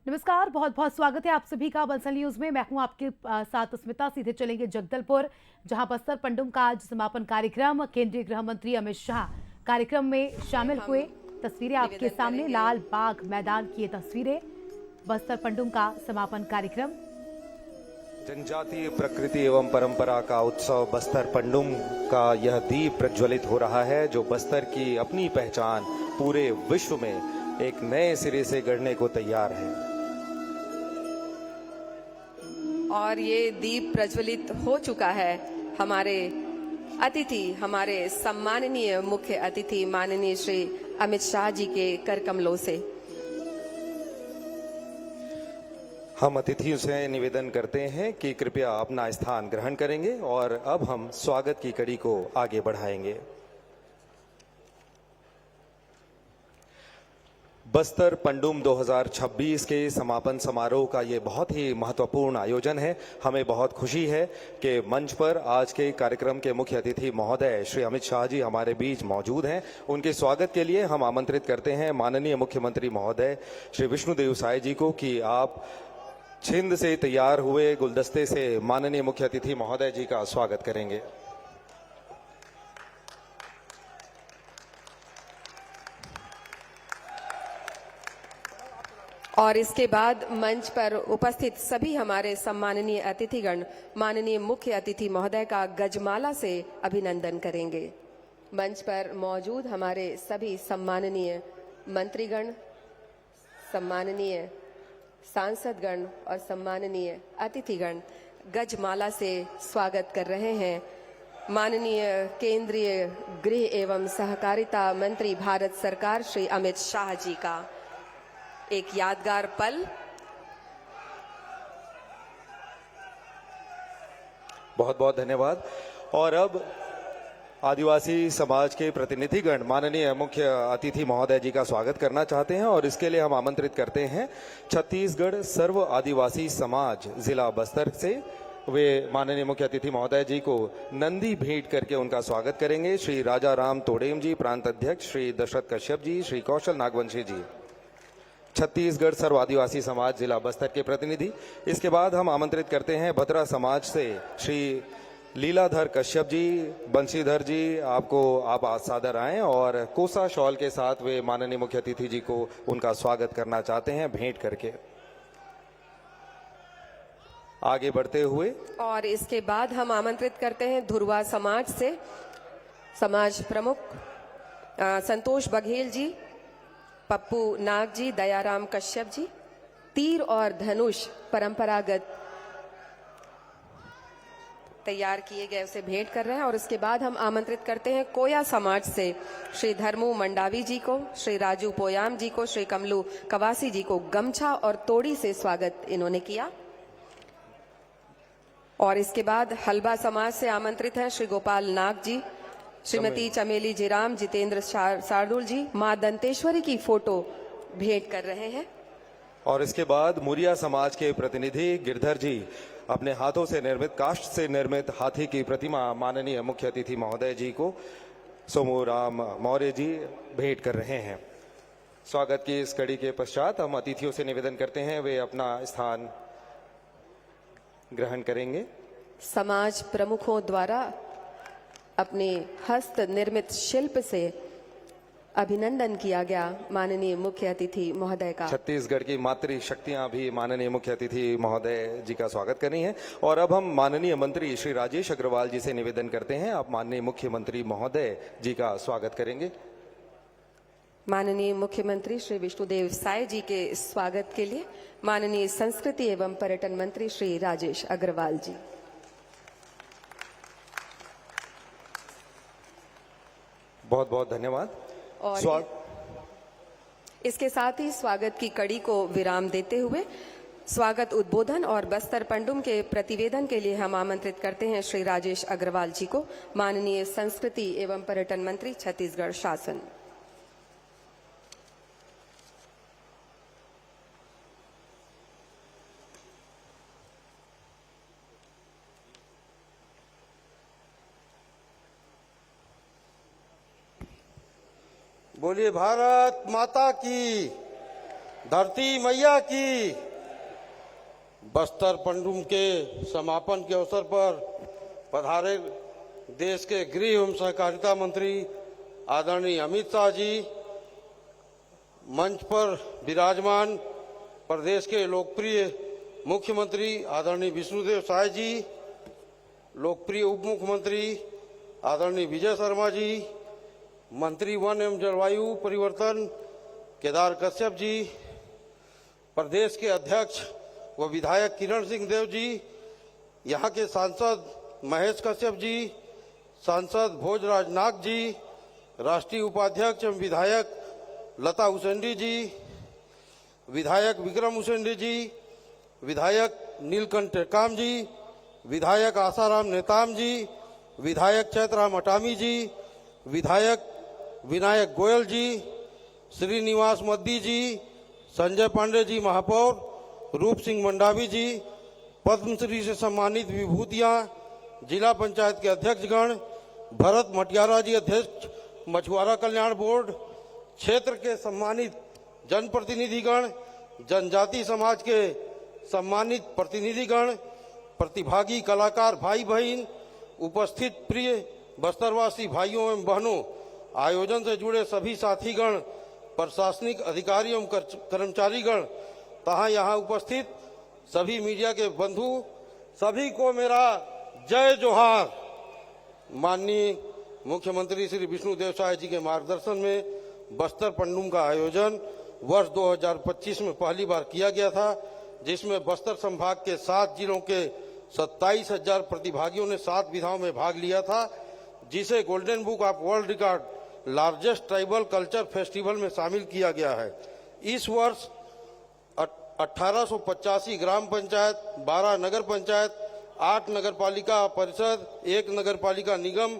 नमस्कार, बहुत बहुत स्वागत है आप सभी का बंसल न्यूज में। मैं हूं आपके साथ स्मिता। सीधे चलेंगे जगदलपुर, जहां बस्तर पंडुम का आज समापन कार्यक्रम। केंद्रीय गृह मंत्री अमित शाह कार्यक्रम में शामिल हुए। तस्वीरें आपके सामने, लाल बाग मैदान की ये तस्वीरें, बस्तर पंडुम का समापन कार्यक्रम। जनजातीय प्रकृति एवं परंपरा का उत्सव बस्तर पंडुम का यह दीप प्रज्वलित हो रहा है, जो बस्तर की अपनी पहचान पूरे विश्व में एक नए सिरे से गढ़ने को तैयार है। और ये दीप प्रज्वलित हो चुका है। हमारे अतिथि, हमारे सम्माननीय मुख्य अतिथि माननीय श्री अमित शाह जी के कर कमलों से हम अतिथियों से निवेदन करते हैं कि कृपया अपना स्थान ग्रहण करेंगे और अब हम स्वागत की कड़ी को आगे बढ़ाएंगे। बस्तर पंडुम 2026 के समापन समारोह का ये बहुत ही महत्वपूर्ण आयोजन है। हमें बहुत खुशी है कि मंच पर आज के कार्यक्रम के मुख्य अतिथि महोदय श्री अमित शाह जी हमारे बीच मौजूद हैं। उनके स्वागत के लिए हम आमंत्रित करते हैं माननीय मुख्यमंत्री महोदय श्री विष्णुदेव साय जी को कि आप छिंद से तैयार हुए गुलदस्ते से माननीय मुख्य अतिथि महोदय जी का स्वागत करेंगे। और इसके बाद मंच पर उपस्थित सभी हमारे सम्माननीय अतिथिगण माननीय मुख्य अतिथि महोदय का गजमाला से अभिनंदन करेंगे। मंच पर मौजूद हमारे सभी सम्माननीय मंत्रीगण, सम्माननीय सांसदगण और सम्माननीय अतिथिगण गजमाला से स्वागत कर रहे हैं माननीय केंद्रीय गृह एवं सहकारिता मंत्री भारत सरकार श्री अमित शाह जी का। एक यादगार पल। बहुत बहुत धन्यवाद। और अब आदिवासी समाज के प्रतिनिधिगण माननीय मुख्य अतिथि महोदय जी का स्वागत करना चाहते हैं और इसके लिए हम आमंत्रित करते हैं छत्तीसगढ़ सर्व आदिवासी समाज जिला बस्तर से। वे माननीय मुख्य अतिथि महोदय जी को नंदी भेंट करके उनका स्वागत करेंगे। श्री राजा राम तोड़ेम जी प्रांत अध्यक्ष, श्री दशरथ कश्यप जी, श्री कौशल नागवंशी जी, छत्तीसगढ़ सर्व आदिवासी समाज जिला बस्तर के प्रतिनिधि। इसके बाद हम आमंत्रित करते हैं भद्रा समाज से श्री लीलाधर कश्यप जी, बंशीधर जी, आप सादर आएं और कोसा शॉल के साथ वे माननीय मुख्य अतिथि जी को उनका स्वागत करना चाहते हैं भेंट करके। आगे बढ़ते हुए और इसके बाद हम आमंत्रित करते हैं धुरवा समाज से समाज प्रमुख संतोष बघेल जी, पप्पू नाग जी, दयाराम कश्यप जी तीर और धनुष परंपरागत तैयार किए गए उसे भेंट कर रहे हैं। और इसके बाद हम आमंत्रित करते हैं कोया समाज से श्री धर्मू मंडावी जी को, श्री राजू पोयाम जी को, श्री कमलू कवासी जी को गमछा और तोड़ी से स्वागत इन्होंने किया। और इसके बाद हलबा समाज से आमंत्रित हैं श्री गोपाल नाग जी, श्रीमती चमेली जीराम, जितेंद्र शार्दुल जी मां दंतेश्वरी की फोटो भेंट कर रहे हैं। और इसके बाद मुरिया समाज के प्रतिनिधि गिरधर जी अपने हाथों से निर्मित, काष्ठ से निर्मित हाथी की प्रतिमा माननीय मुख्य अतिथि महोदय जी को सोमू राम मौर्य जी भेंट कर रहे हैं। स्वागत की इस कड़ी के पश्चात हम अतिथियों से निवेदन करते हैं वे अपना स्थान ग्रहण करेंगे। समाज प्रमुखों द्वारा अपने हस्त निर्मित शिल्प से अभिनंदन किया गया माननीय मुख्य अतिथि महोदय का। छत्तीसगढ़ की मातृ शक्तियां भी माननीय मुख्य अतिथि महोदय जी का स्वागत कर रही हैं। और अब हम माननीय मंत्री श्री राजेश अग्रवाल जी से निवेदन करते हैं, आप माननीय मुख्यमंत्री महोदय जी का स्वागत करेंगे। माननीय मुख्यमंत्री श्री विष्णुदेव साय जी के स्वागत के लिए माननीय संस्कृति एवं पर्यटन मंत्री श्री राजेश अग्रवाल जी। बहुत बहुत धन्यवाद। और इसके साथ ही स्वागत की कड़ी को विराम देते हुए स्वागत उद्बोधन और बस्तर पंडुम के प्रतिवेदन के लिए हम आमंत्रित करते हैं श्री राजेश अग्रवाल जी को, माननीय संस्कृति एवं पर्यटन मंत्री छत्तीसगढ़ शासन। बोलिए भारत माता की धरती मैया की। बस्तर पंडुम के समापन के अवसर पर पधारे देश के गृह एवं सहकारिता मंत्री आदरणीय अमित शाह जी, मंच पर विराजमान प्रदेश के लोकप्रिय मुख्यमंत्री आदरणीय विष्णुदेव साय जी, लोकप्रिय उप मुख्यमंत्री आदरणीय विजय शर्मा जी, मंत्री वन एवं जलवायु परिवर्तन केदार कश्यप जी, प्रदेश के अध्यक्ष व विधायक किरण सिंह देव जी, यहाँ के सांसद महेश कश्यप जी, सांसद भोजराज नाग जी, राष्ट्रीय उपाध्यक्ष एवं विधायक लता उसेंडी जी, विधायक विक्रम उसेंडी जी, विधायक नीलकंठ टेकाम जी, विधायक आसाराम नेताम जी, विधायक चैतराम अटामी जी, विधायक विनायक गोयल जी, श्रीनिवास मद्दी जी, संजय पांडे जी महापौर, रूप सिंह मंडावी जी, पद्मश्री से सम्मानित विभूतियां, जिला पंचायत के अध्यक्षगण, भरत मटियारा जी अध्यक्ष मछुआरा कल्याण बोर्ड, क्षेत्र के सम्मानित जनप्रतिनिधिगण, जनजाति समाज के सम्मानित प्रतिनिधिगण, प्रतिभागी कलाकार भाई बहन, उपस्थित प्रिय बस्तरवासी भाइयों एवं बहनों, आयोजन से जुड़े सभी साथीगण, प्रशासनिक अधिकारी एवं कर्मचारीगण तथा यहाँ उपस्थित सभी मीडिया के बंधु, सभी को मेरा जय जोहार। माननीय मुख्यमंत्री श्री विष्णुदेव साय जी के मार्गदर्शन में बस्तर पंडुम का आयोजन वर्ष 2025 में पहली बार किया गया था, जिसमें बस्तर संभाग के 7 जिलों के 27,000 प्रतिभागियों ने 7 विधाओं में भाग लिया था, जिसे golden book of world record largest tribal culture festival में शामिल किया गया है। इस वर्ष 1885 ग्राम पंचायत, 12 नगर पंचायत, 8 नगर पालिका परिषद, 1 नगर पालिका निगम,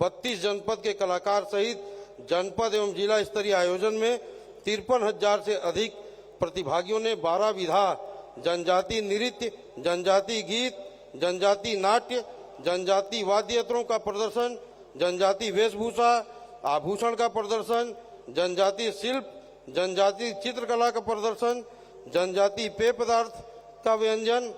32 जनपद के कलाकार सहित जनपद एवं जिला स्तरीय आयोजन में 53,000 से अधिक प्रतिभागियों ने 12 विधा, जनजाति नृत्य, जनजाति गीत, जनजाति नाट्य, जनजाति वाद्य यंत्रों का प्रदर्शन, जनजाति वेशभूषा आभूषण का प्रदर्शन, जनजाति शिल्प, जनजाति चित्रकला का प्रदर्शन, जनजाति पेय पदार्थ का व्यंजन,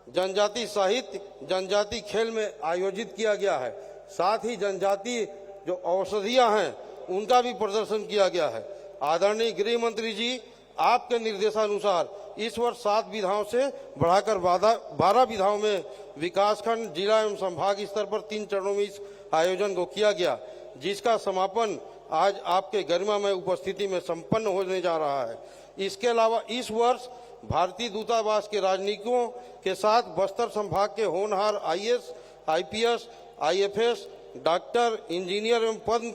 जनजाति साहित्य, जनजाति खेल में आयोजित किया गया है। साथ ही जनजाति जो औषधियां हैं उनका भी प्रदर्शन किया गया है। आदरणीय गृह मंत्री जी, आपके निर्देशानुसार इस वर्ष 7 विधाओं से बढ़ाकर 12 विधाओं में विकासखंड, जिला एवं संभाग स्तर पर 3 चरणों में इस आयोजन को किया गया, जिसका समापन आज आपके गरिमामय उपस्थिति में संपन्न होने जा रहा है। इसके अलावा इस वर्ष भारतीय दूतावास के राजनयिकों के साथ बस्तर संभाग के होनहार IAS, IPS, IFS, doctor, engineer एवं पद्म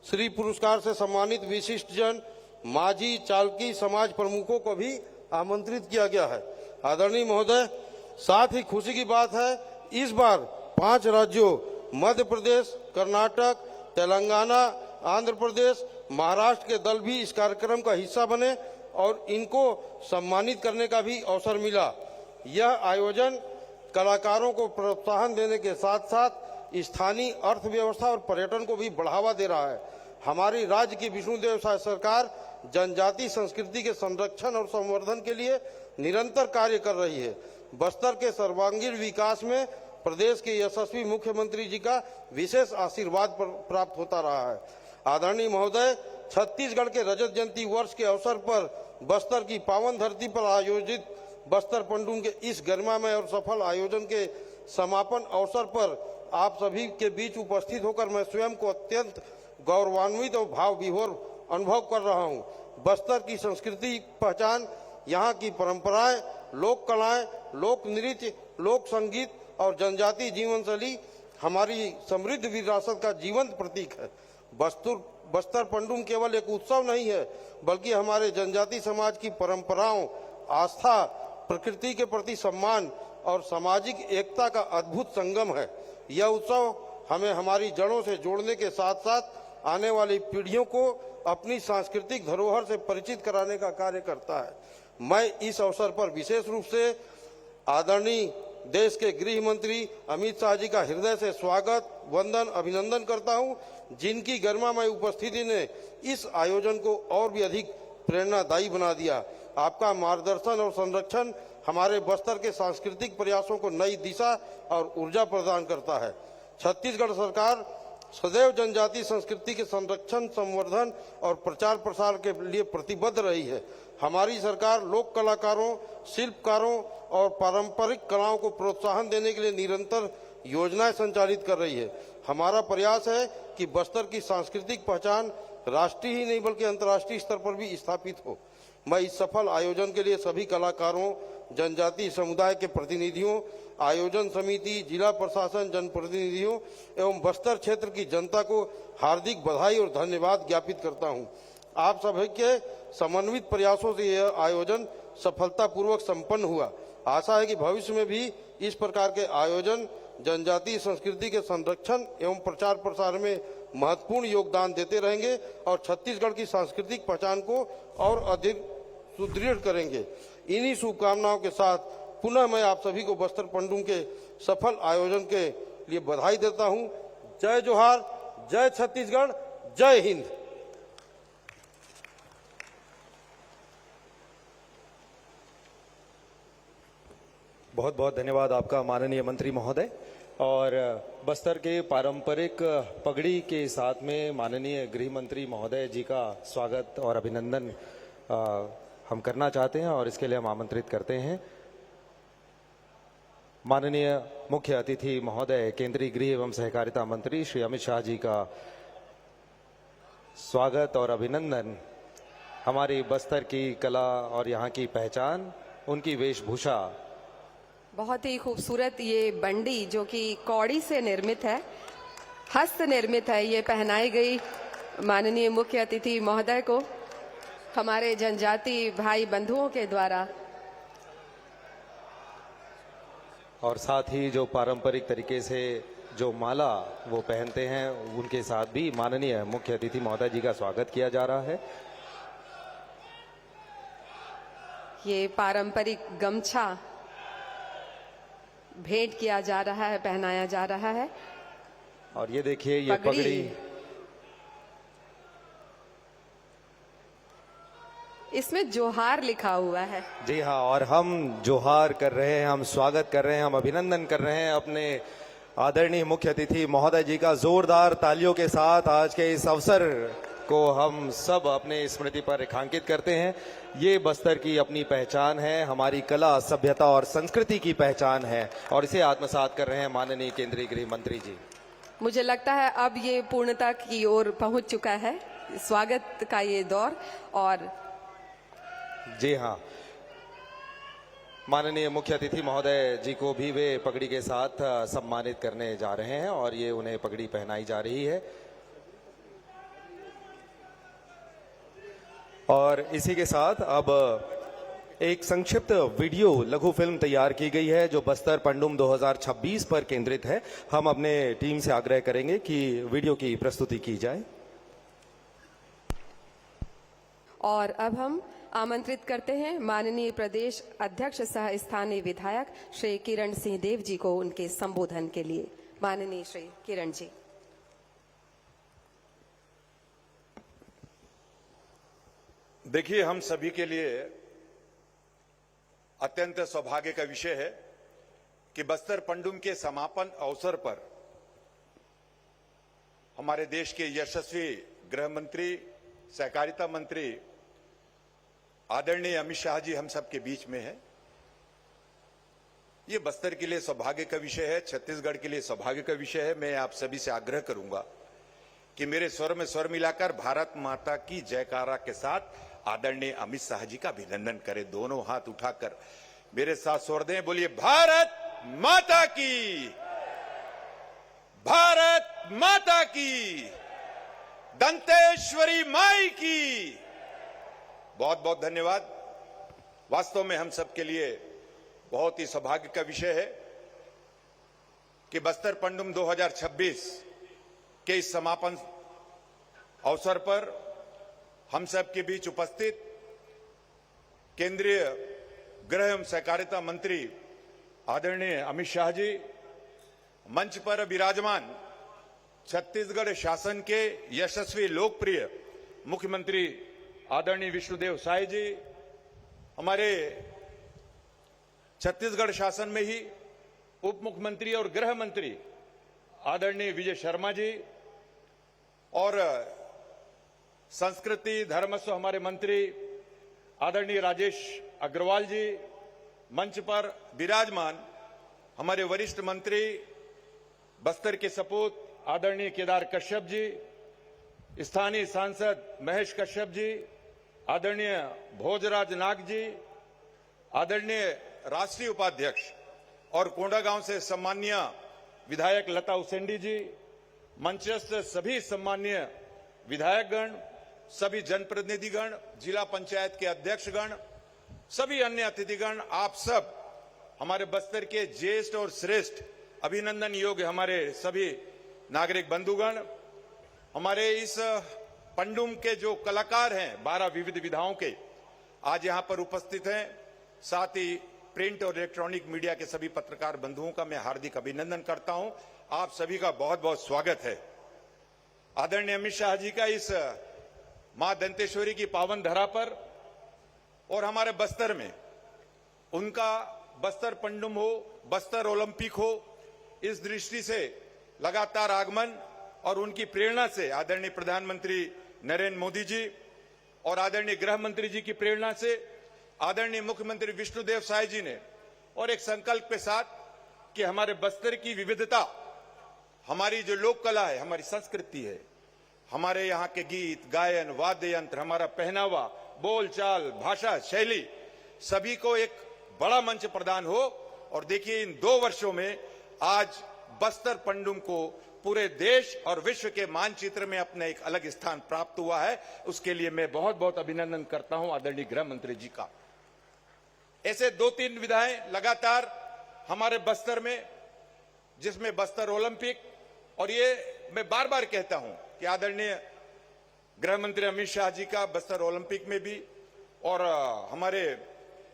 श्री पुरस्कार से सम्मानित विशिष्ट जन, माझी, चालकी समाज प्रमुखों को भी आमंत्रित किया गया है। आदरणीय महोदय, साथ ही खुशी की बात है, इस बार 5 राज्यों मध्य प्रदेश, कर्नाटक, तेलंगाना, आंध्र प्रदेश, महाराष्ट्र के दल भी इस कार्यक्रम का हिस्सा बने और इनको सम्मानित करने का भी अवसर मिला। यह आयोजन कलाकारों को प्रोत्साहन देने के साथ साथ स्थानीय अर्थव्यवस्था और पर्यटन को भी बढ़ावा दे रहा है। हमारी राज्य की विष्णुदेव साय सरकार जनजाति संस्कृति के संरक्षण और संवर्धन के लिए निरंतर कार्य कर रही है। बस्तर के सर्वांगीण विकास में प्रदेश के यशस्वी मुख्यमंत्री जी का विशेष आशीर्वाद प्राप्त होता रहा है। आदरणीय महोदय, छत्तीसगढ़ के रजत जयंती वर्ष के अवसर पर बस्तर की पावन धरती पर आयोजित बस्तर पंडुम के इस गरिमामय और सफल आयोजन के समापन अवसर पर आप सभी के बीच उपस्थित होकर मैं स्वयं को अत्यंत गौरवान्वित और भाव विभोर अनुभव कर रहा हूं। बस्तर की संस्कृति पहचान, यहाँ की परंपराएं, लोक कलाएं, लोक नृत्य, लोक संगीत और जनजातीय जीवन शैली हमारी समृद्ध विरासत का जीवंत प्रतीक है। बस्तर पंडुम केवल एक उत्सव नहीं है, बल्कि हमारे जनजाति समाज की परंपराओं, आस्था, प्रकृति के प्रति सम्मान और सामाजिक एकता का अद्भुत संगम है। यह उत्सव हमें हमारी जड़ों से जोड़ने के साथ साथ आने वाली पीढ़ियों को अपनी सांस्कृतिक धरोहर से परिचित कराने का कार्य करता है। मैं इस अवसर पर विशेष रूप से आदरणीय देश के गृह मंत्री अमित शाह जी का हृदय से स्वागत, वंदन, अभिनंदन करता हूं, जिनकी गरिमामय उपस्थिति ने इस आयोजन को और भी अधिक प्रेरणादायी बना दिया। आपका मार्गदर्शन और संरक्षण हमारे बस्तर के सांस्कृतिक प्रयासों को नई दिशा और ऊर्जा प्रदान करता है। छत्तीसगढ़ सरकार सदैव जनजातीय संस्कृति के संरक्षण, संवर्धन और प्रचार प्रसार के लिए प्रतिबद्ध रही है। हमारी सरकार लोक कलाकारों, शिल्पकारों और पारंपरिक कलाओं को प्रोत्साहन देने के लिए निरंतर योजनाएं संचालित कर रही है। हमारा प्रयास है कि बस्तर की सांस्कृतिक पहचान राष्ट्रीय ही नहीं बल्कि अंतर्राष्ट्रीय स्तर पर भी स्थापित हो। मैं इस सफल आयोजन के लिए सभी कलाकारों, जनजातीय समुदाय के प्रतिनिधियों, आयोजन समिति, जिला प्रशासन, जनप्रतिनिधियों एवं बस्तर क्षेत्र की जनता को हार्दिक बधाई और धन्यवाद ज्ञापित करता हूं। आप सभी के समन्वित प्रयासों से यह आयोजन सफलतापूर्वक संपन्न हुआ। आशा है कि भविष्य में भी इस प्रकार के आयोजन जनजातीय संस्कृति के संरक्षण एवं प्रचार प्रसार में महत्वपूर्ण योगदान देते रहेंगे और छत्तीसगढ़ की सांस्कृतिक पहचान को और अधिक सुदृढ़ करेंगे। इन्हीं शुभकामनाओं के साथ पुनः मैं आप सभी को बस्तर पंडुम के सफल आयोजन के लिए बधाई देता हूं। जय जोहार, जय छत्तीसगढ़, जय हिंद। बहुत बहुत धन्यवाद आपका माननीय मंत्री महोदय। और बस्तर के पारंपरिक पगड़ी के साथ में माननीय गृह मंत्री महोदय जी का स्वागत और अभिनंदन हम करना चाहते हैं और इसके लिए हम आमंत्रित करते हैं माननीय मुख्य अतिथि महोदय केंद्रीय गृह एवं सहकारिता मंत्री श्री अमित शाह जी का स्वागत और अभिनंदन। हमारी बस्तर की कला और यहाँ की पहचान, उनकी वेशभूषा। बहुत ही खूबसूरत ये बंडी जो कि कौड़ी से निर्मित है, हस्त निर्मित है, ये पहनाई गई माननीय मुख्य अतिथि महोदय को हमारे जनजाति भाई बंधुओं के द्वारा। और साथ ही जो पारंपरिक तरीके से जो माला वो पहनते हैं, उनके साथ भी माननीय मुख्य अतिथि महोदय जी का स्वागत किया जा रहा है। ये पारंपरिक गमछा भेंट किया जा रहा है, पहनाया जा रहा है। और ये देखिए ये पगड़ी, इसमें जोहार लिखा हुआ है। जी हाँ, और हम जोहार कर रहे हैं, हम स्वागत कर रहे हैं, हम अभिनंदन कर रहे हैं अपने आदरणीय मुख्य अतिथि महोदय जी का। जोरदार तालियों के साथ आज के इस अवसर को हम सब अपने स्मृति पर रेखांकित करते हैं। ये बस्तर की अपनी पहचान है, हमारी कला, सभ्यता और संस्कृति की पहचान है और इसे आत्मसात कर रहे हैं माननीय केंद्रीय गृह मंत्री जी। मुझे लगता है अब ये पूर्णता की ओर पहुंच चुका है स्वागत का ये दौर। और जी हाँ, माननीय मुख्य अतिथि महोदय जी को भी वे पगड़ी के साथ सम्मानित करने जा रहे हैं और ये उन्हें पगड़ी पहनाई जा रही है। और इसी के साथ अब एक संक्षिप्त वीडियो लघु फिल्म तैयार की गई है जो बस्तर पंडुम 2026 पर केंद्रित है। हम अपने टीम से आग्रह करेंगे कि वीडियो की प्रस्तुति की जाए। और अब हम आमंत्रित करते हैं माननीय प्रदेश अध्यक्ष सह स्थानीय विधायक श्री किरण सिंह देव जी को उनके संबोधन के लिए। माननीय श्री किरण जी। देखिए, हम सभी के लिए अत्यंत सौभाग्य का विषय है कि बस्तर पंडुम के समापन अवसर पर हमारे देश के यशस्वी गृह मंत्री, सहकारिता मंत्री आदरणीय अमित शाह जी हम सबके बीच में है। ये बस्तर के लिए सौभाग्य का विषय है, छत्तीसगढ़ के लिए सौभाग्य का विषय है। मैं आप सभी से आग्रह करूंगा कि मेरे स्वर में स्वर मिलाकर भारत माता की जयकारा के साथ आदरणीय अमित शाह जी का अभिनंदन करें। दोनों हाथ उठाकर मेरे साथ स्वर दें, बोलिए भारत माता की, भारत माता की, दंतेश्वरी माई की। बहुत बहुत धन्यवाद। वास्तव में हम सबके लिए बहुत ही सौभाग्य का विषय है कि बस्तर पंडुम 2026 के इस समापन अवसर पर हम सब के बीच उपस्थित केंद्रीय गृह एवं सहकारिता मंत्री आदरणीय अमित शाह जी, मंच पर विराजमान छत्तीसगढ़ शासन के यशस्वी लोकप्रिय मुख्यमंत्री आदरणीय विष्णुदेव साय जी, हमारे छत्तीसगढ़ शासन में ही उप मुख्यमंत्री और गृह मंत्री आदरणीय विजय शर्मा जी, और संस्कृति धर्मस्व हमारे मंत्री आदरणीय राजेश अग्रवाल जी, मंच पर विराजमान हमारे वरिष्ठ मंत्री बस्तर के सपूत आदरणीय केदार कश्यप जी, स्थानीय सांसद महेश कश्यप जी, आदरणीय भोजराज नाग जी, आदरणीय राष्ट्रीय उपाध्यक्ष और कोंडागांव से सम्माननीय विधायक लता उसेंडी जी, मंचस्थ सभी सम्माननीय विधायकगण, सभी जनप्रतिनिधिगण, जिला पंचायत के अध्यक्षगण, सभी अन्य अतिथिगण, आप सब हमारे बस्तर के ज्येष्ठ और श्रेष्ठ अभिनंदन योग्य हमारे सभी नागरिक बंधुगण, हमारे इस पंडुम के जो कलाकार हैं 12 विविध विधाओं के, आज यहां पर उपस्थित हैं। साथ ही प्रिंट और इलेक्ट्रॉनिक मीडिया के सभी पत्रकार बंधुओं का मैं हार्दिक अभिनंदन करता हूं। आप सभी का बहुत बहुत स्वागत है। आदरणीय अमित शाह जी का इस मां दंतेश्वरी की पावन धरा पर और हमारे बस्तर में उनका बस्तर पंडुम हो, बस्तर ओलंपिक हो, इस दृष्टि से लगातार आगमन और उनकी प्रेरणा से आदरणीय प्रधानमंत्री नरेंद्र मोदी जी और आदरणीय गृह मंत्री जी की प्रेरणा से आदरणीय मुख्यमंत्री विष्णुदेव साय जी ने और एक संकल्प के साथ कि हमारे बस्तर की विविधता, हमारी जो लोक कला है, हमारी संस्कृति है, हमारे यहाँ के गीत गायन वाद्य यंत्र, हमारा पहनावा, बोलचाल, भाषा, शैली, सभी को एक बड़ा मंच प्रदान हो। और देखिए इन 2 वर्षों में आज बस्तर पंडुम को पूरे देश और विश्व के मानचित्र में अपना एक अलग स्थान प्राप्त हुआ है। उसके लिए मैं बहुत बहुत अभिनंदन करता हूं आदरणीय गृह मंत्री जी का। ऐसे 2-3 विधाएं लगातार हमारे बस्तर में, जिसमें बस्तर ओलंपिक, और ये मैं बार बार कहता हूं कि आदरणीय गृह मंत्री अमित शाह जी का बस्तर ओलंपिक में भी और हमारे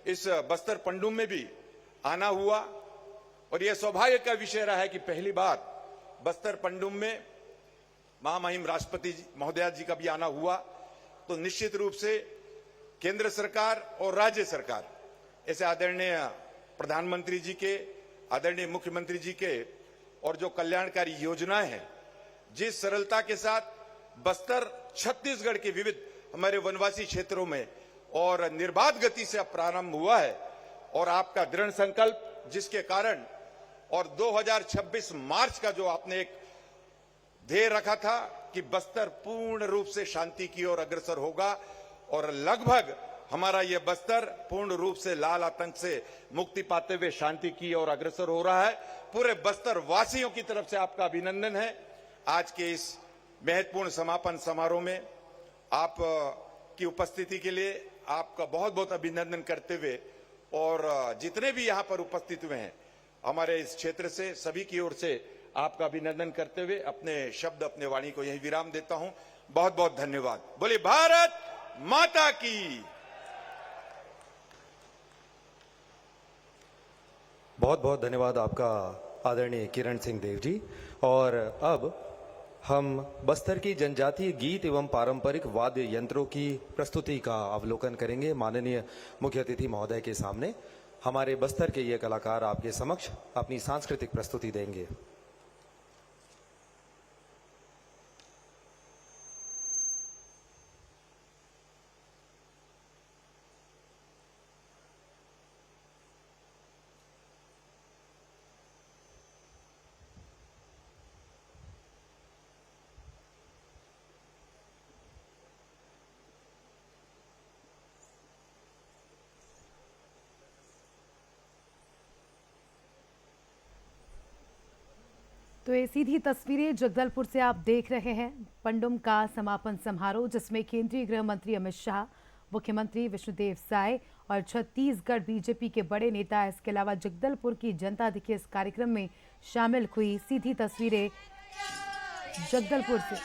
इस बस्तर पंडुम में भी आना हुआ। और यह सौभाग्य का विषय रहा है कि पहली बार बस्तर पंडुम में महामहिम राष्ट्रपति महोदया जी का भी आना हुआ। तो निश्चित रूप से केंद्र सरकार और राज्य सरकार, ऐसे आदरणीय प्रधानमंत्री जी के, आदरणीय मुख्यमंत्री जी के, और जो कल्याणकारी योजनाएं हैं, जिस सरलता के साथ बस्तर छत्तीसगढ़ के विविध हमारे वनवासी क्षेत्रों में और निर्बाध गति से अब प्रारंभ हुआ है, और आपका दृढ़ संकल्प जिसके कारण, और 2026 मार्च का जो आपने एक ध्येय रखा था कि बस्तर पूर्ण रूप से शांति की ओर अग्रसर होगा, और लगभग हमारा यह बस्तर पूर्ण रूप से लाल आतंक से मुक्ति पाते हुए शांति की ओर अग्रसर हो रहा है। पूरे बस्तर वासियों की तरफ से आपका अभिनंदन है। आज के इस महत्वपूर्ण समापन समारोह में आप की उपस्थिति के लिए आपका बहुत बहुत अभिनंदन करते हुए, और जितने भी यहाँ पर उपस्थित हुए हैं हमारे इस क्षेत्र से, सभी की ओर से आपका अभिनंदन करते हुए अपने शब्द, अपने वाणी को यही विराम देता हूं। बहुत बहुत धन्यवाद। बोले भारत माता की। बहुत बहुत धन्यवाद आपका आदरणीय किरण सिंह देव जी। और अब हम बस्तर की जनजातीय गीत एवं पारंपरिक वाद्य यंत्रों की प्रस्तुति का अवलोकन करेंगे माननीय मुख्य अतिथि महोदय के सामने। हमारे बस्तर के ये कलाकार आपके समक्ष अपनी सांस्कृतिक प्रस्तुति देंगे। तो ये सीधी तस्वीरें जगदलपुर से आप देख रहे हैं। पंडुम का समापन समारोह, जिसमें केंद्रीय गृह मंत्री अमित शाह, मुख्यमंत्री विष्णुदेव साय और छत्तीसगढ़ बीजेपी के बड़े नेता, इसके अलावा जगदलपुर की जनता देखिए इस कार्यक्रम में शामिल हुई। सीधी तस्वीरें जगदलपुर से।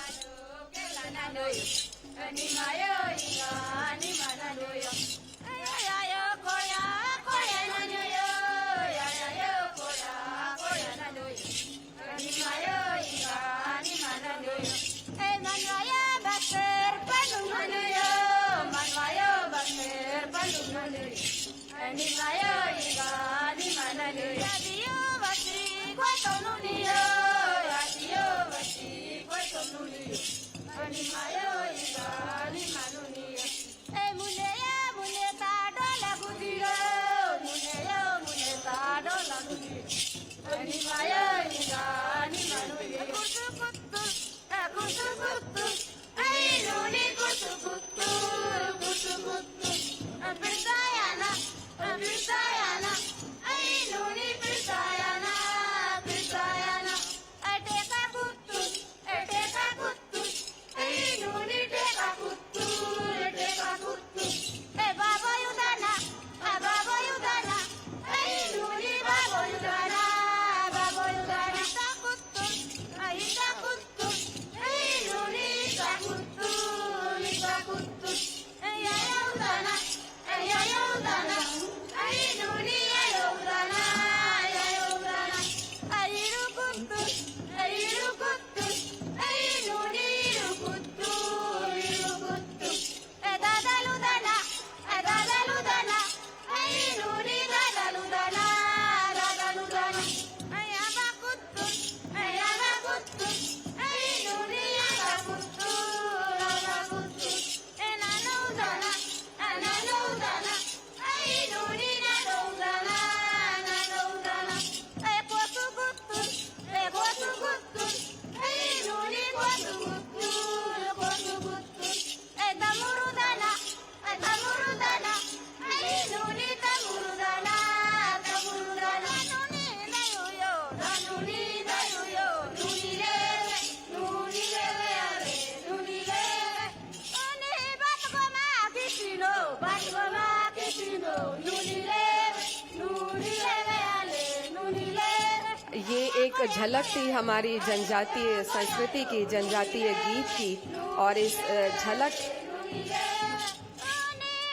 ये एक झलक थी हमारी जनजातीय संस्कृति की, जनजातीय गीत की। और इस झलक,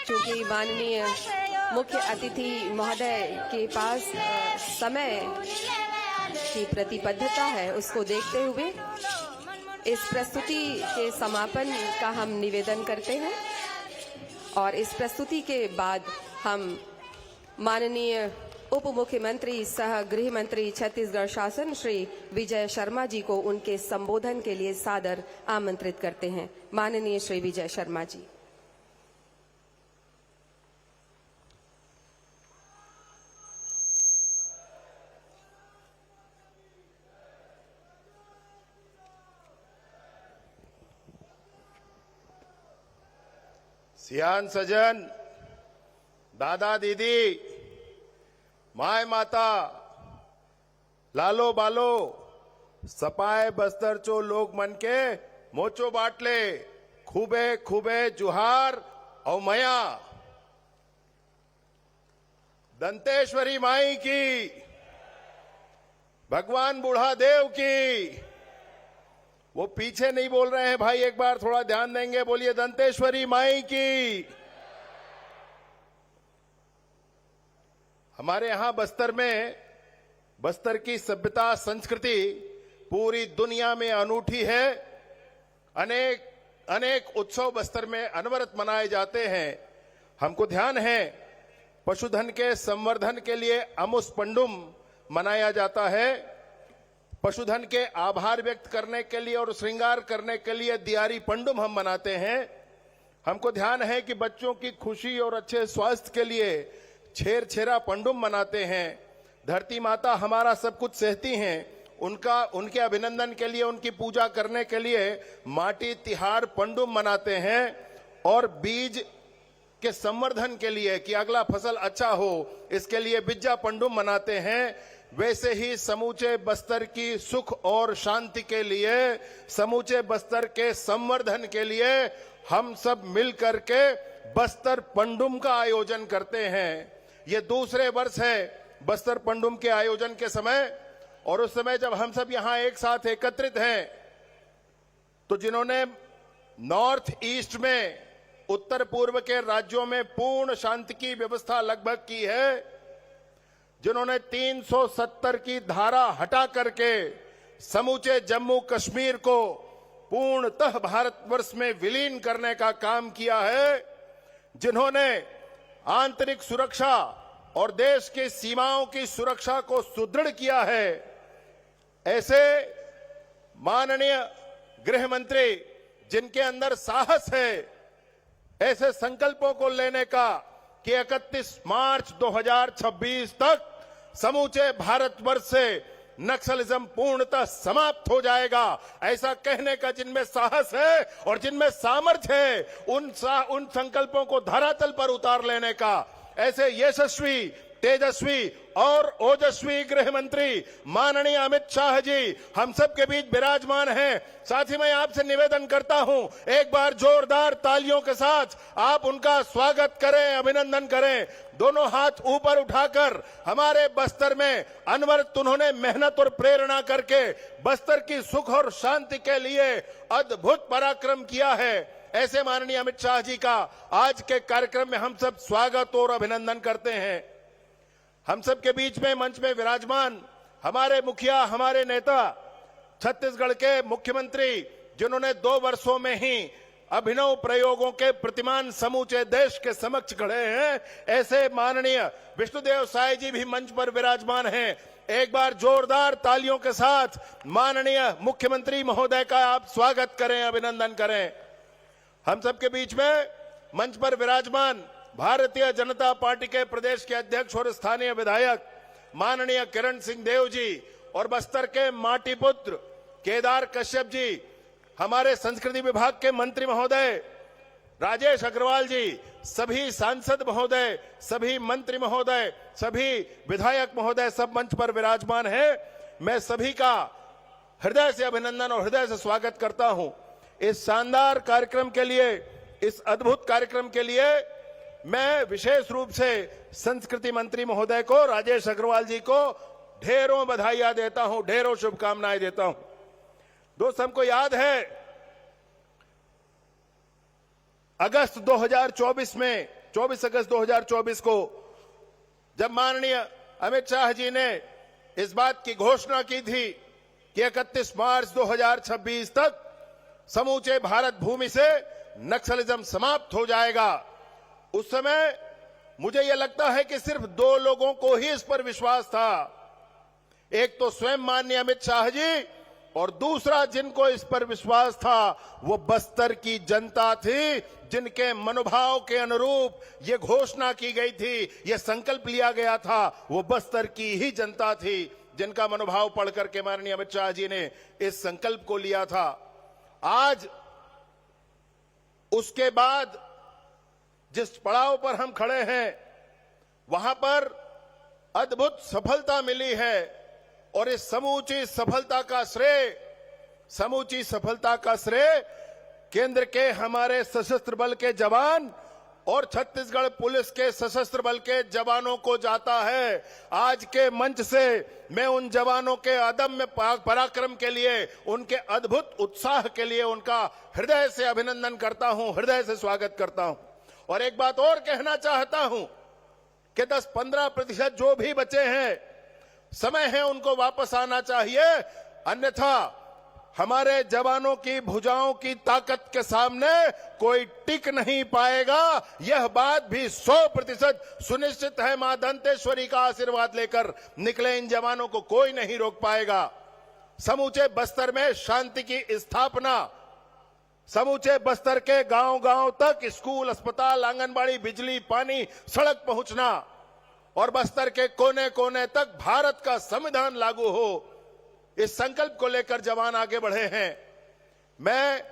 चूंकि माननीय मुख्य अतिथि महोदय के पास समय की प्रतिबद्धता है, उसको देखते हुए इस प्रस्तुति के समापन का हम निवेदन करते हैं। और इस प्रस्तुति के बाद हम माननीय उप मुख्यमंत्री सह गृह मंत्री छत्तीसगढ़ शासन श्री विजय शर्मा जी को उनके संबोधन के लिए सादर आमंत्रित करते हैं। माननीय श्री विजय शर्मा जी। सियान सजन, दादा दीदी, माय माता, लालो बालो, सपाए बस्तर चो लोग मन के मोचो बाटले, खूबे खूबे जुहार और मया। दंतेश्वरी माई की, भगवान बूढ़ा देव की। वो पीछे नहीं बोल रहे हैं भाई, एक बार थोड़ा ध्यान देंगे, बोलिए दंतेश्वरी माई की। हमारे यहां बस्तर में, बस्तर की सभ्यता संस्कृति पूरी दुनिया में अनूठी है। अनेक अनेक उत्सव बस्तर में अनवरत मनाए जाते हैं। हमको ध्यान है, पशुधन के संवर्धन के लिए अमुस पंडुम मनाया जाता है। पशुधन के आभार व्यक्त करने के लिए और श्रृंगार करने के लिए दियारी पंडुम हम मनाते हैं। हमको ध्यान है कि बच्चों की खुशी और अच्छे स्वास्थ्य के लिए छेर छेरा पंडुम मनाते हैं। धरती माता हमारा सब कुछ सहती हैं, उनके अभिनंदन के लिए, उनकी पूजा करने के लिए माटी तिहार पंडुम मनाते हैं। और बीज के संवर्धन के लिए कि अगला फसल अच्छा हो, इसके लिए बिज्जा पंडुम मनाते हैं। वैसे ही समूचे बस्तर की सुख और शांति के लिए, समूचे बस्तर के संवर्धन के लिए हम सब मिल करके बस्तर पंडुम का आयोजन करते हैं। ये दूसरे वर्ष है बस्तर पंडुम के आयोजन के समय। और उस समय जब हम सब यहां एक साथ एकत्रित हैं, तो जिन्होंने नॉर्थ ईस्ट में, उत्तर पूर्व के राज्यों में पूर्ण शांति की व्यवस्था लगभग की है, जिन्होंने 370 की धारा हटा करके समूचे जम्मू कश्मीर को पूर्णतः भारतवर्ष में विलीन करने का काम किया है, जिन्होंने आंतरिक सुरक्षा और देश की सीमाओं की सुरक्षा को सुदृढ़ किया है, ऐसे माननीय गृह मंत्री जिनके अंदर साहस है, ऐसे संकल्पों को लेने का कि 31 मार्च 2026 तक समूचे भारतवर्ष से नक्सलिज्म पूर्णतः समाप्त हो जाएगा, ऐसा कहने का जिनमें साहस है और जिनमें सामर्थ्य है, उन संकल्पों को धरातल पर उतार लेने का ऐसे यशस्वी, तेजस्वी और ओजस्वी गृह मंत्री माननीय अमित शाह जी हम सब के बीच विराजमान हैं। साथ ही मैं आपसे निवेदन करता हूं, एक बार जोरदार तालियों के साथ आप उनका स्वागत करें, अभिनंदन करें। दोनों हाथ ऊपर उठाकर हमारे बस्तर में अनवरत उन्होंने मेहनत और प्रेरणा करके बस्तर की सुख और शांति के लिए अद्भुत पराक्रम किया है। ऐसे माननीय अमित शाह जी का आज के कार्यक्रम में हम सब स्वागत और अभिनंदन करते हैं। हम सब के बीच में मंच में विराजमान हमारे मुखिया, हमारे नेता, छत्तीसगढ़ के मुख्यमंत्री जिन्होंने 2 वर्षों में ही अभिनव प्रयोगों के प्रतिमान समूचे देश के समक्ष खड़े हैं, ऐसे माननीय विष्णुदेव साय जी भी मंच पर विराजमान हैं। एक बार जोरदार तालियों के साथ माननीय मुख्यमंत्री महोदय का आप स्वागत करें, अभिनंदन करें। हम सबके बीच में मंच पर विराजमान भारतीय जनता पार्टी के प्रदेश के अध्यक्ष और स्थानीय विधायक माननीय किरण सिंह देव जी और बस्तर के माटी पुत्र केदार कश्यप जी, हमारे संस्कृति विभाग के मंत्री महोदय राजेश अग्रवाल जी, सभी सांसद महोदय, सभी मंत्री महोदय, सभी विधायक महोदय सब मंच पर विराजमान हैं। मैं सभी का हृदय से अभिनंदन और हृदय से स्वागत करता हूं। इस शानदार कार्यक्रम के लिए, इस अद्भुत कार्यक्रम के लिए मैं विशेष रूप से संस्कृति मंत्री महोदय को, राजेश अग्रवाल जी को ढेरों बधाइयां देता हूं, ढेरों शुभकामनाएं देता हूं। दोस्त, हमको याद है अगस्त 2024 में 24 अगस्त 2024 को जब माननीय अमित शाह जी ने इस बात की घोषणा की थी कि 31 मार्च 2026 तक समूचे भारत भूमि से नक्सलिज्म समाप्त हो जाएगा, उस समय मुझे यह लगता है कि सिर्फ 2 लोगों को ही इस पर विश्वास था। एक तो स्वयं माननीय अमित शाह जी और दूसरा जिनको इस पर विश्वास था वो बस्तर की जनता थी, जिनके मनोभाव के अनुरूप ये घोषणा की गई थी, ये संकल्प लिया गया था, वो बस्तर की ही जनता थी, जिनका मनोभाव पढ़ करके माननीय अमित शाह जी ने इस संकल्प को लिया था। आज उसके बाद जिस पड़ाव पर हम खड़े हैं वहां पर अद्भुत सफलता मिली है और इस समूची सफलता का श्रेय केंद्र के हमारे सशस्त्र बल के जवान और छत्तीसगढ़ पुलिस के सशस्त्र बल के जवानों को जाता है। आज के मंच से मैं उन जवानों के अदम्य पराक्रम के लिए, उनके अद्भुत उत्साह के लिए उनका हृदय से अभिनंदन करता हूं, हृदय से स्वागत करता हूं। और एक बात और कहना चाहता हूं कि 10-15% जो भी बचे हैं, समय है उनको वापस आना चाहिए, अन्यथा हमारे जवानों की भुजाओं की ताकत के सामने कोई टिक नहीं पाएगा। यह बात भी 100% सुनिश्चित है। मां दंतेश्वरी का आशीर्वाद लेकर निकले इन जवानों को कोई नहीं रोक पाएगा। समूचे बस्तर में शांति की स्थापना, समूचे बस्तर के गांव-गांव तक स्कूल, अस्पताल, आंगनबाड़ी, बिजली, पानी, सड़क पहुंचना और बस्तर के कोने-कोने तक भारत का संविधान लागू हो, इस संकल्प को लेकर जवान आगे बढ़े हैं। मैं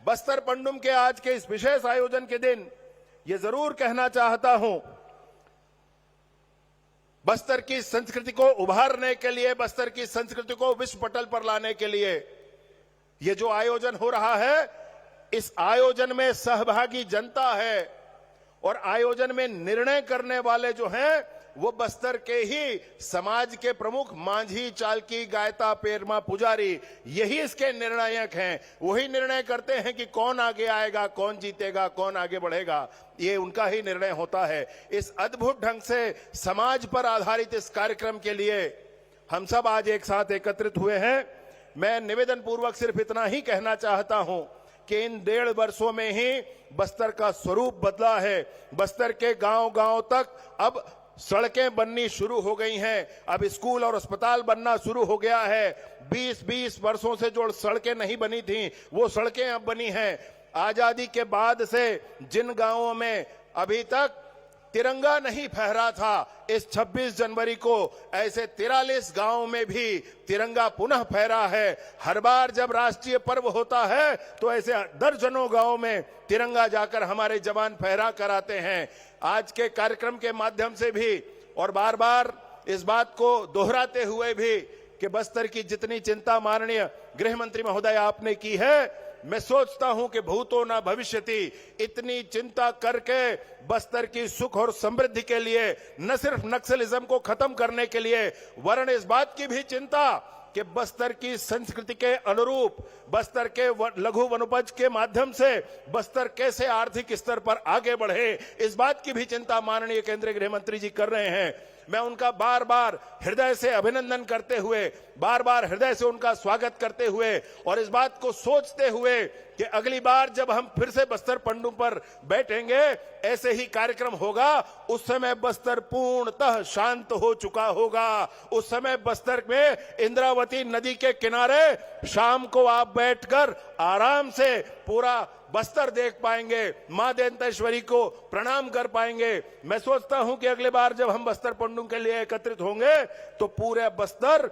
बस्तर पंडुम के आज के इस विशेष आयोजन के दिन ये जरूर कहना चाहता हूं, बस्तर की संस्कृति को उभारने के लिए, बस्तर की संस्कृति को विश्व पटल पर लाने के लिए ये जो आयोजन हो रहा है, इस आयोजन में सहभागी जनता है और आयोजन में निर्णय करने वाले जो हैं वो बस्तर के ही समाज के प्रमुख मांझी, चालकी, गायता, पेरमा, पुजारी, यही इसके निर्णायक हैं। वही निर्णय करते हैं कि कौन आगे आएगा, कौन जीतेगा, कौन आगे बढ़ेगा, ये उनका ही निर्णय होता है। इस अद्भुत ढंग से समाज पर आधारित इस कार्यक्रम के लिए हम सब आज एक साथ एकत्रित हुए हैं। मैं निवेदन पूर्वक सिर्फ इतना ही कहना चाहता हूं कि इन 1.5 वर्षों में ही बस्तर का स्वरूप बदला है। बस्तर के गांव-गांव तक अब सड़कें बननी शुरू हो गई हैं, अब स्कूल और अस्पताल बनना शुरू हो गया है। 20-20 वर्षों से जो सड़कें नहीं बनी थी वो सड़कें अब बनी हैं। आजादी के बाद से जिन गांवों में अभी तक तिरंगा नहीं फहरा था, इस 26 जनवरी को ऐसे 43 गांवों में भी तिरंगा पुनः फहरा है। हर बार जब राष्ट्रीय पर्व होता है तो ऐसे दर्जनों गांवों में तिरंगा जाकर हमारे जवान फहरा कर आते हैं। आज के कार्यक्रम के माध्यम से भी और बार बार इस बात को दोहराते हुए भी कि बस्तर की जितनी चिंता माननीय गृह मंत्री महोदय आपने की है, मैं सोचता हूं कि भूतो न भविष्यति, इतनी चिंता करके बस्तर की सुख और समृद्धि के लिए, न सिर्फ नक्सलिज्म को खत्म करने के लिए, वरन इस बात की भी चिंता कि बस्तर की संस्कृति के अनुरूप बस्तर के लघु वनोपज के माध्यम से बस्तर कैसे आर्थिक स्तर पर आगे बढ़े, इस बात की भी चिंता माननीय केंद्रीय गृह मंत्री जी कर रहे हैं। मैं उनका बार बार हृदय से अभिनंदन करते हुए, बार बार हृदय से उनका स्वागत करते हुए और इस बात को सोचते हुए कि अगली बार जब हम फिर से बस्तर पंडुम पर बैठेंगे, ऐसे ही कार्यक्रम होगा, उस समय बस्तर पूर्णतः शांत हो चुका होगा। उस समय बस्तर में इंद्रावती नदी के किनारे शाम को आप बैठकर आराम से पूरा बस्तर देख पाएंगे, मां दंतेश्वरी को प्रणाम कर पाएंगे। मैं सोचता हूं कि अगली बार जब हम बस्तर पंडुम के लिए एकत्रित होंगे तो पूरे बस्तर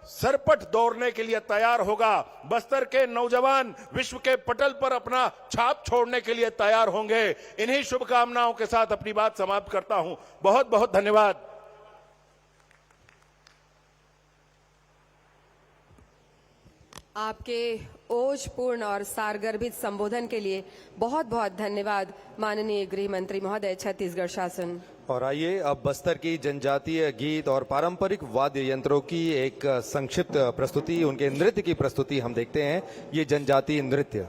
सरपट दौड़ने के लिए तैयार होगा। बस्तर के नौजवान विश्व के पटल पर अपना छाप छोड़ने के लिए तैयार होंगे। इन्हीं शुभकामनाओं के साथ अपनी बात समाप्त करता हूं। बहुत बहुत धन्यवाद। आपके ओजपूर्ण और सारगर्भित संबोधन के लिए बहुत बहुत धन्यवाद माननीय गृह मंत्री महोदय, छत्तीसगढ़ शासन। और आइए अब बस्तर की जनजातीय गीत और पारंपरिक वाद्य यंत्रों की एक संक्षिप्त प्रस्तुति, उनके नृत्य की प्रस्तुति हम देखते हैं। ये जनजातीय नृत्य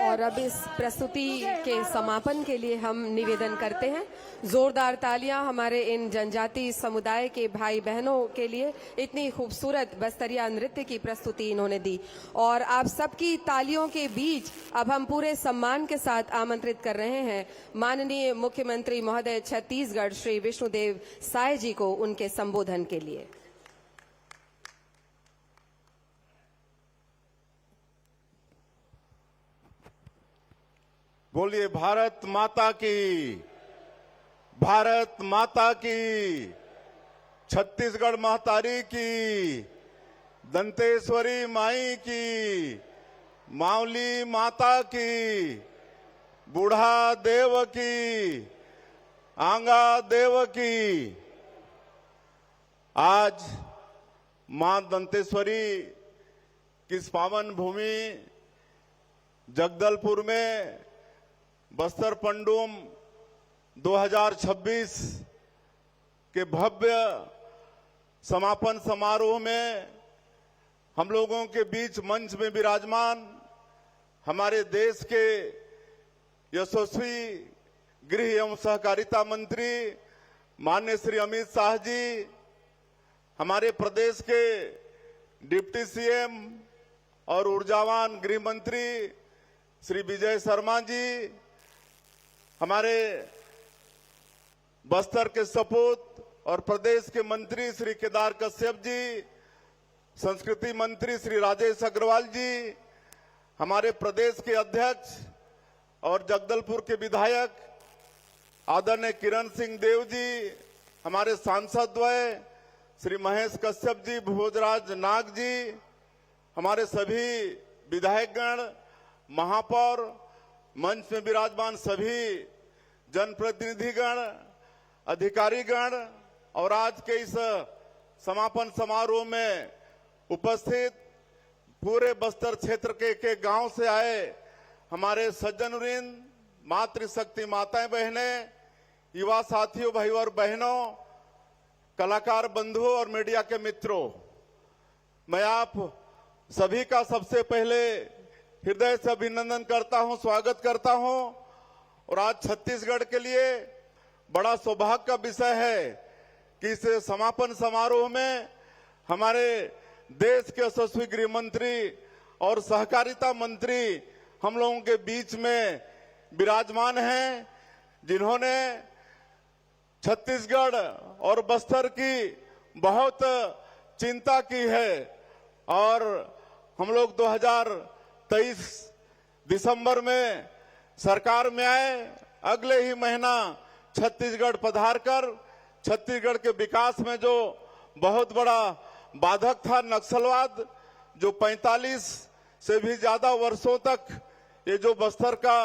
और अब इस प्रस्तुति के समापन के लिए हम निवेदन करते हैं जोरदार तालियां हमारे इन जनजातीय समुदाय के भाई बहनों के लिए। इतनी खूबसूरत बस्तरिया नृत्य की प्रस्तुति इन्होंने दी और आप सबकी तालियों के बीच अब हम पूरे सम्मान के साथ आमंत्रित कर रहे हैं माननीय मुख्यमंत्री महोदय छत्तीसगढ़ श्री विष्णुदेव साय जी को उनके संबोधन के लिए। बोलिए भारत माता की, भारत माता की, छत्तीसगढ़ महतारी की, दंतेश्वरी माई की, मावली माता की, बूढ़ा देव की, आंगा देव की। आज मां दंतेश्वरी की इस पावन भूमि जगदलपुर में बस्तर पंडुम 2026 के भव्य समापन समारोह में हम लोगों के बीच मंच में विराजमान हमारे देश के यशस्वी गृह एवं सहकारिता मंत्री माननीय श्री अमित शाह जी, हमारे प्रदेश के डिप्टी सीएम और ऊर्जावान गृह मंत्री श्री विजय शर्मा जी, हमारे बस्तर के सपूत और प्रदेश के मंत्री श्री केदार कश्यप जी, संस्कृति मंत्री श्री राजेश अग्रवाल जी, हमारे प्रदेश के अध्यक्ष और जगदलपुर के विधायक आदरणीय किरण सिंह देव जी, हमारे सांसद द्वय श्री महेश कश्यप जी, भोजराज नाग जी, हमारे सभी विधायकगण, महापौर, मंच में विराजमान सभी जनप्रतिनिधिगण, अधिकारीगण और आज के इस समापन समारोह में उपस्थित पूरे बस्तर क्षेत्र के गांव से आए हमारे सज्जनवृंद, मातृशक्ति माताएं बहनें, युवा साथियों, भाई और बहनों, कलाकार बंधुओं और मीडिया के मित्रों, मैं आप सभी का सबसे पहले हृदय से अभिनंदन करता हूं, स्वागत करता हूं। और आज छत्तीसगढ़ के लिए बड़ा सौभाग्य का विषय है कि इस समापन समारोह में हमारे देश के यशस्वी गृह मंत्री और सहकारिता मंत्री हम लोगों के बीच में विराजमान हैं, जिन्होंने छत्तीसगढ़ और बस्तर की बहुत चिंता की है। और हम लोग 2023 दिसंबर में सरकार में आए, अगले ही महीना छत्तीसगढ़ पधार कर छत्तीसगढ़ के विकास में जो बहुत बड़ा बाधक था नक्सलवाद, जो 45 से भी ज्यादा वर्षों तक ये जो बस्तर का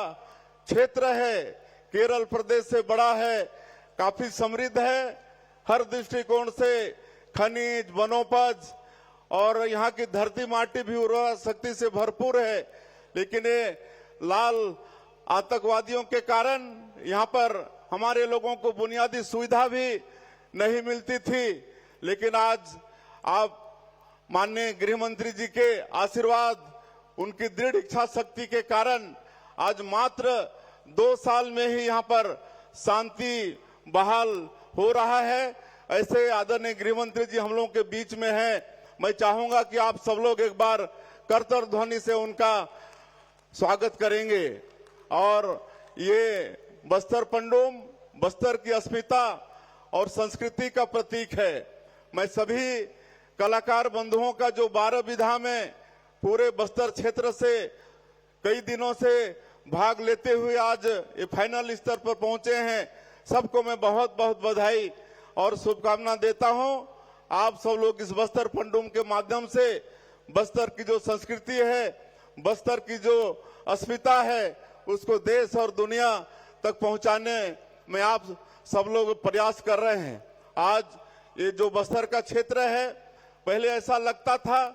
क्षेत्र है, केरल प्रदेश से बड़ा है, काफी समृद्ध है, हर दृष्टिकोण से खनिज, वनोपज और यहाँ की धरती माटी भी उर्वरा शक्ति से भरपूर है। लेकिन ये लाल आतंकवादियों के कारण यहाँ पर हमारे लोगों को बुनियादी सुविधा भी नहीं मिलती थी। लेकिन आज आप माननीय गृह मंत्री जी के आशीर्वाद, उनकी दृढ़ इच्छा शक्ति के कारण आज मात्र 2 साल में ही यहाँ पर शांति बहाल हो रहा है। ऐसे आदरणीय गृह मंत्री जी हम लोगों के बीच में हैं। मैं चाहूंगा कि आप सब लोग एक बार करताल ध्वनि से उनका स्वागत करेंगे। और ये बस्तर पंडुम बस्तर की अस्मिता और संस्कृति का प्रतीक है। मैं सभी कलाकार बंधुओं का जो 12 विधा में पूरे बस्तर क्षेत्र से कई दिनों से भाग लेते हुए आज ये फाइनल स्तर पर पहुंचे हैं, सबको मैं बहुत बहुत बधाई और शुभकामना देता हूं। आप सब लोग इस बस्तर पंडुम के माध्यम से बस्तर की जो संस्कृति है, बस्तर की जो अस्मिता है, उसको देश और दुनिया तक पहुंचाने में आप सब लोग प्रयास कर रहे हैं। आज ये जो बस्तर का क्षेत्र है, पहले ऐसा लगता था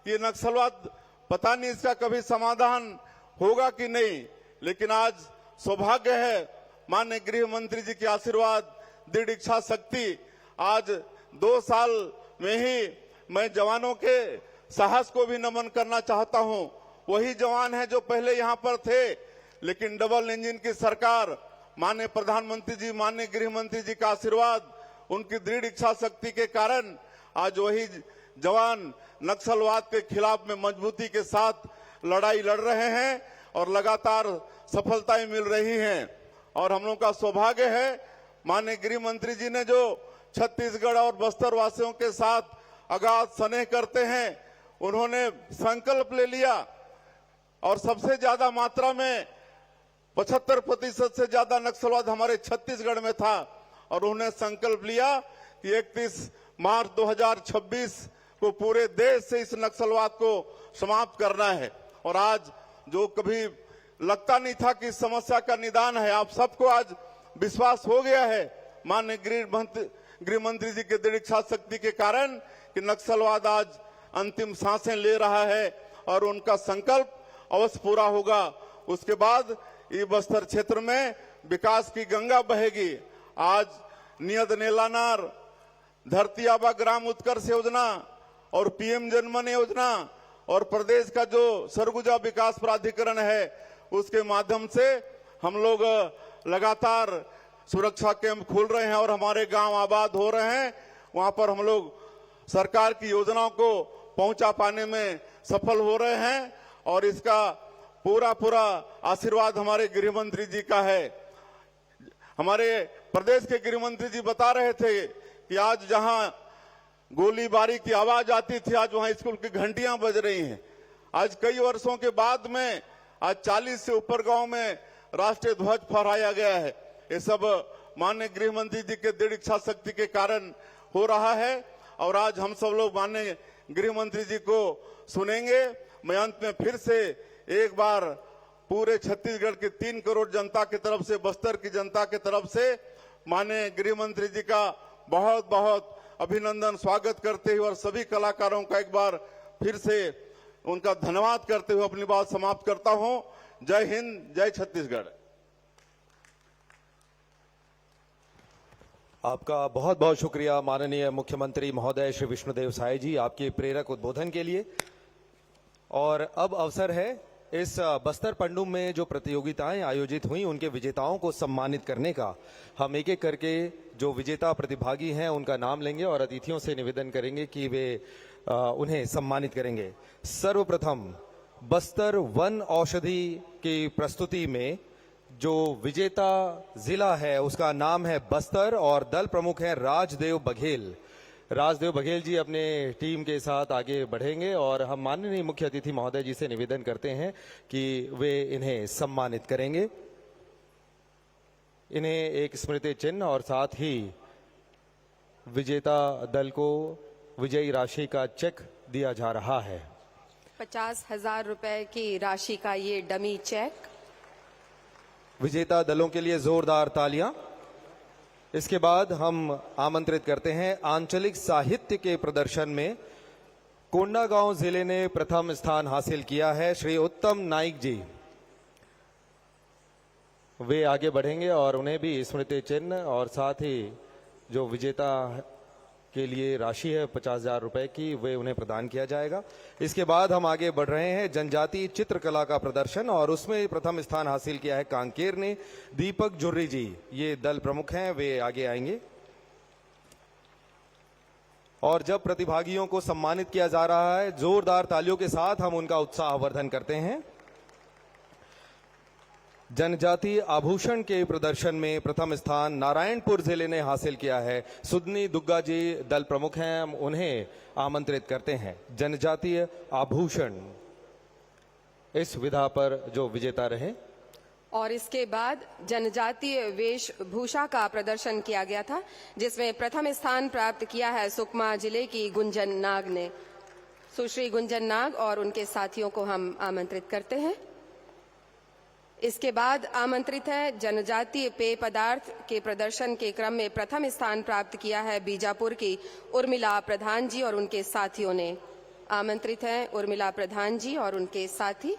कि नक्सलवाद पता नहीं इसका कभी समाधान होगा कि नहीं, लेकिन आज सौभाग्य है माननीय गृह मंत्री जी के आशीर्वाद, दृढ़ इच्छा शक्ति, आज 2 साल में ही मैं जवानों के साहस को भी नमन करना चाहता हूं। वही जवान है जो पहले यहां पर थे, लेकिन डबल इंजन की सरकार माननीय प्रधानमंत्री जी, माननीय गृह मंत्री जी का आशीर्वाद, उनकी दृढ़ इच्छा शक्ति के कारण आज वही जवान नक्सलवाद के खिलाफ में मजबूती के साथ लड़ाई लड़ रहे हैं और लगातार सफलताएं मिल रही हैं। और हम लोगों का सौभाग्य है, माननीय गृह मंत्री जी ने जो छत्तीसगढ़ और बस्तर वासियों के साथ अगाध स्नेह करते हैं, उन्होंने संकल्प ले लिया और सबसे ज्यादा मात्रा में 75% से ज्यादा नक्सलवाद हमारे छत्तीसगढ़ में था और उन्होंने संकल्प लिया कि 31 मार्च 2026 को पूरे देश से इस नक्सलवाद को समाप्त करना है। और आज जो कभी लगता नहीं था कि इस समस्या का निदान है, आप सबको आज विश्वास हो गया है माननीय गृह मंत्री जी के दृढ़ इच्छा शक्ति के कारण कि नक्सलवाद आज अंतिम सांसें ले रहा है और उनका संकल्प अवश्य पूरा होगा। उसके बाद ये बस्तर क्षेत्र में विकास की गंगा बहेगी। आज नियत नेलानार, धरती आबा ग्राम उत्कर्ष योजना और पीएम जनमन योजना और प्रदेश का जो सरगुजा विकास प्राधिकरण है, उसके माध्यम से हम लोग लगातार सुरक्षा कैंप खोल रहे हैं और हमारे गांव आबाद हो रहे हैं। वहां पर हम लोग सरकार की योजनाओं को पहुंचा पाने में सफल हो रहे हैं और इसका पूरा आशीर्वाद हमारे गृह मंत्री जी का है। हमारे प्रदेश के गृह मंत्री जी बता रहे थे कि आज जहां गोलीबारी की आवाज आती थी, आज वहां स्कूल की घंटियां बज रही हैं। आज कई वर्षों के बाद में आज 40 से ऊपर गांव में राष्ट्रीय ध्वज फहराया गया है। ये सब माननीय गृह मंत्री जी के दृढ़ इच्छा शक्ति के कारण हो रहा है और आज हम सब लोग माननीय गृह मंत्री जी को सुनेंगे। मैं अंत में फिर से एक बार पूरे छत्तीसगढ़ के 3 करोड़ जनता की तरफ से, बस्तर की जनता की तरफ से माननीय गृह मंत्री जी का बहुत बहुत अभिनंदन, स्वागत करते हुए और सभी कलाकारों का एक बार फिर से उनका धन्यवाद करते हुए अपनी बात समाप्त करता हूं। जय हिंद, जय छत्तीसगढ़। आपका बहुत बहुत शुक्रिया माननीय मुख्यमंत्री महोदय श्री विष्णुदेव साय जी, आपके प्रेरक उद्बोधन के लिए। और अब अवसर है इस बस्तर पंडुम में जो प्रतियोगिताएं आयोजित हुई उनके विजेताओं को सम्मानित करने का। हम एक एक करके जो विजेता प्रतिभागी हैं उनका नाम लेंगे और अतिथियों से निवेदन करेंगे कि वे उन्हें सम्मानित करेंगे। सर्वप्रथम बस्तर वन औषधि की प्रस्तुति में जो विजेता जिला है उसका नाम है बस्तर और दल प्रमुख है राजदेव बघेल। राजदेव बघेल जी अपने टीम के साथ आगे बढ़ेंगे और हम माननीय मुख्य अतिथि महोदय जी से निवेदन करते हैं कि वे इन्हें सम्मानित करेंगे। इन्हें एक स्मृति चिन्ह और साथ ही विजेता दल को विजयी राशि का चेक दिया जा रहा है। 50,000 रुपए की राशि का ये डमी चेक। विजेता दलों के लिए जोरदार तालियां। इसके बाद हम आमंत्रित करते हैं आंचलिक साहित्य के प्रदर्शन में कोंडागांव जिले ने प्रथम स्थान हासिल किया है। श्री उत्तम नाइक जी वे आगे बढ़ेंगे और उन्हें भी स्मृति चिन्ह और साथ ही जो विजेता के लिए राशि है 50,000 रुपए की, वे उन्हें प्रदान किया जाएगा। इसके बाद हम आगे बढ़ रहे हैं जनजातीय चित्रकला का प्रदर्शन और उसमें प्रथम स्थान हासिल किया है कांकेर ने। दीपक जुर्री जी ये दल प्रमुख हैं, वे आगे आएंगे। और जब प्रतिभागियों को सम्मानित किया जा रहा है, जोरदार तालियों के साथ हम उनका उत्साहवर्धन करते हैं। जनजातीय आभूषण के प्रदर्शन में प्रथम स्थान नारायणपुर जिले ने हासिल किया है। सुदनी दुग्गा जी दल प्रमुख हैं, हम उन्हें आमंत्रित करते हैं। जनजातीय आभूषण इस विधा पर जो विजेता रहे। और इसके बाद जनजातीय वेशभूषा का प्रदर्शन किया गया था, जिसमें प्रथम स्थान प्राप्त किया है सुकमा जिले की गुंजन नाग ने। सुश्री गुंजन नाग और उनके साथियों को हम आमंत्रित करते हैं। इसके बाद आमंत्रित है जनजातीय पेय पदार्थ के प्रदर्शन के क्रम में प्रथम स्थान प्राप्त किया है बीजापुर की उर्मिला प्रधान जी और उनके साथियों ने। आमंत्रित हैं उर्मिला प्रधान जी और उनके साथी।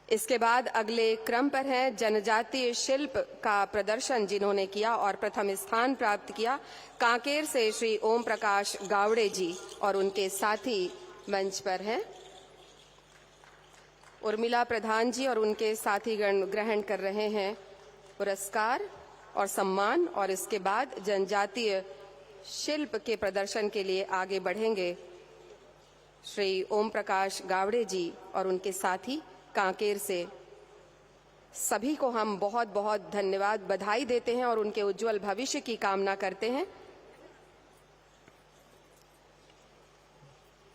इसके बाद अगले क्रम पर है जनजातीय शिल्प का प्रदर्शन जिन्होंने किया और प्रथम स्थान प्राप्त किया कांकेर से श्री ओम प्रकाश गावड़े जी और उनके साथी मंच पर हैं। उर्मिला प्रधान जी और उनके साथीगण ग्रहण कर रहे हैं पुरस्कार और सम्मान, और इसके बाद जनजातीय शिल्प के प्रदर्शन के लिए आगे बढ़ेंगे श्री ओम प्रकाश गावड़े जी और उनके साथी कांकेर से। सभी को हम बहुत बहुत धन्यवाद, बधाई देते हैं और उनके उज्जवल भविष्य की कामना करते हैं।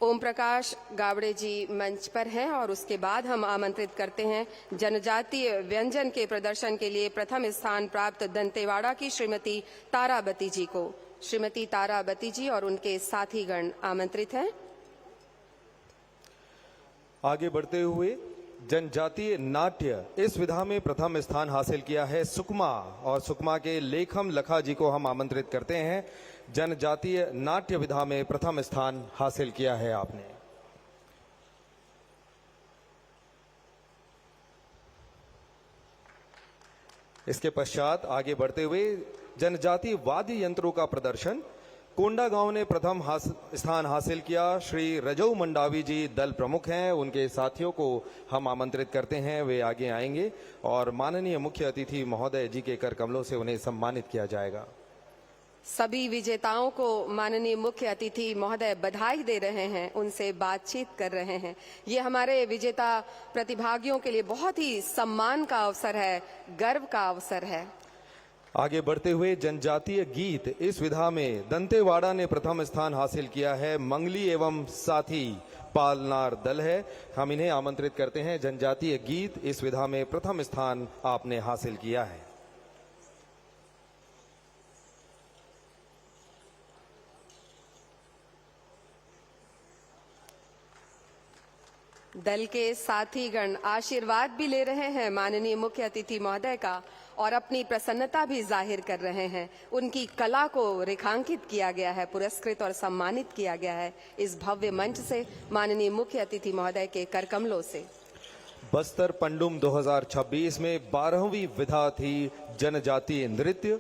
ओम प्रकाश गावड़े जी मंच पर हैं और उसके बाद हम आमंत्रित करते हैं जनजातीय व्यंजन के प्रदर्शन के लिए प्रथम स्थान प्राप्त दंतेवाड़ा की श्रीमती ताराबती जी को। श्रीमती ताराबती जी और उनके साथीगण आमंत्रित हैं। आगे बढ़ते हुए जनजातीय नाट्य इस विधा में प्रथम स्थान हासिल किया है सुकमा, और सुकमा के लेखम लखा जी को हम आमंत्रित करते हैं। जनजातीय नाट्य विधा में प्रथम स्थान हासिल किया है आपने। इसके पश्चात आगे बढ़ते हुए जनजातीय वाद्य यंत्रों का प्रदर्शन कोंडा गांव ने प्रथम स्थान हासिल किया। श्री रजऊ मंडावी जी दल प्रमुख हैं, उनके साथियों को हम आमंत्रित करते हैं, वे आगे आएंगे और माननीय मुख्य अतिथि महोदय जी के कर कमलों से उन्हें सम्मानित किया जाएगा। सभी विजेताओं को माननीय मुख्य अतिथि महोदय बधाई दे रहे हैं, उनसे बातचीत कर रहे हैं। ये हमारे विजेता प्रतिभागियों के लिए बहुत ही सम्मान का अवसर है, गर्व का अवसर है। आगे बढ़ते हुए जनजातीय गीत इस विधा में दंतेवाड़ा ने प्रथम स्थान हासिल किया है। मंगली एवं साथी पालनार दल है, हम इन्हें आमंत्रित करते हैं। जनजातीय गीत इस विधा में प्रथम स्थान आपने हासिल किया है। दल के साथीगण आशीर्वाद भी ले रहे हैं माननीय मुख्य अतिथि महोदय का और अपनी प्रसन्नता भी जाहिर कर रहे हैं। उनकी कला को रेखांकित किया गया है, पुरस्कृत और सम्मानित किया गया है इस भव्य मंच से माननीय मुख्य अतिथि महोदय के करकमलों से। बस्तर पंडुम 2026 में 12वीं विधा थी जनजातीय नृत्य।